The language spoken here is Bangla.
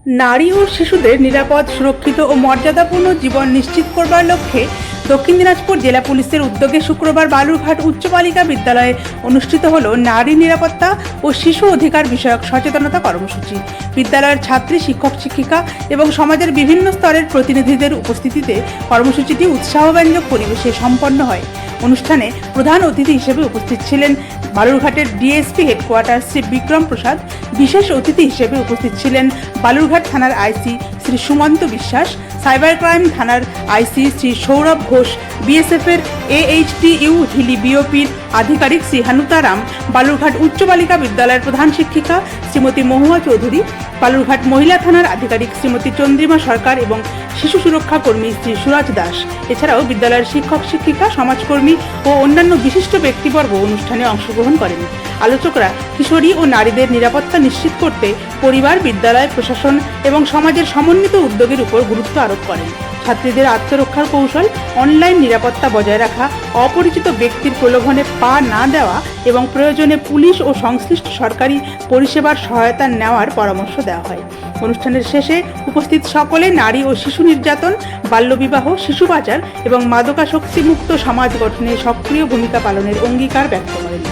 নারী ও শিশুদের নিরাপদ, সুরক্ষিত ও মর্যাদাপূর্ণ জীবন নিশ্চিত করবার লক্ষ্যে দক্ষিণ দিনাজপুর জেলা পুলিশের উদ্যোগে শুক্রবার বালুরঘাট উচ্চ বালিকা বিদ্যালয়ে অনুষ্ঠিত হল নারী নিরাপত্তা ও শিশু অধিকার বিষয়ক সচেতনতা কর্মসূচি। বিদ্যালয়ের ছাত্রী, শিক্ষক, শিক্ষিকা এবং সমাজের বিভিন্ন স্তরের প্রতিনিধিদের উপস্থিতিতে কর্মসূচিটি উৎসাহব্যঞ্জক পরিবেশে সম্পন্ন হয়। অনুষ্ঠানে প্রধান অতিথি হিসেবে উপস্থিত ছিলেন বালুরঘাটের ডিএসপি হেডকোয়ার্টার শ্রী বিক্রম প্রসাদ। বিশেষ অতিথি হিসেবে উপস্থিত ছিলেন বালুরঘাট থানার আইসি শ্রী সুমন্ত বিশ্বাস, সাইবার ক্রাইম থানার আইসি শ্রী সৌরভ ঘোষ, বিএসএফের AHTU হিলি বিওপির আধিকারিক শ্রী হানুতারাম, বালুরঘাট উচ্চ বালিকা বিদ্যালয়ের প্রধান শিক্ষিকা শ্রীমতী মহুয়া চৌধুরী, বালুরঘাট মহিলা থানার আধিকারিক শ্রীমতী চন্দ্রিমা সরকার এবং শিশু সুরক্ষা কর্মী শ্রী সুরাজ দাস। এছাড়াও বিদ্যালয়ের শিক্ষক, শিক্ষিকা, সমাজকর্মী ও অন্যান্য বিশিষ্ট ব্যক্তিবর্গ অনুষ্ঠানে অংশগ্রহণ করেন। আলোচকরা কিশোরী ও নারীদের নিরাপত্তা নিশ্চিত করতে পরিবার, বিদ্যালয়, প্রশাসন এবং সমাজের সমন্বিত উদ্যোগের উপর গুরুত্ব আরোপ করেন। ছাত্রীদের আত্মরক্ষার কৌশল, অনলাইন নিরাপত্তা বজায় রাখা, অপরিচিত ব্যক্তির প্রলোভনে পা না দেওয়া এবং প্রয়োজনে পুলিশ ও সংশ্লিষ্ট সরকারি পরিষেবার সহায়তা নেওয়ার পরামর্শ দেওয়া হয়। অনুষ্ঠানের শেষে উপস্থিত সকলে নারী ও শিশু নির্যাতন, বাল্যবিবাহ, শিশু পাচার এবং মাদকাসক্তি মুক্ত সমাজ গঠনে সক্রিয় ভূমিকা পালনের অঙ্গীকার ব্যক্ত করেন।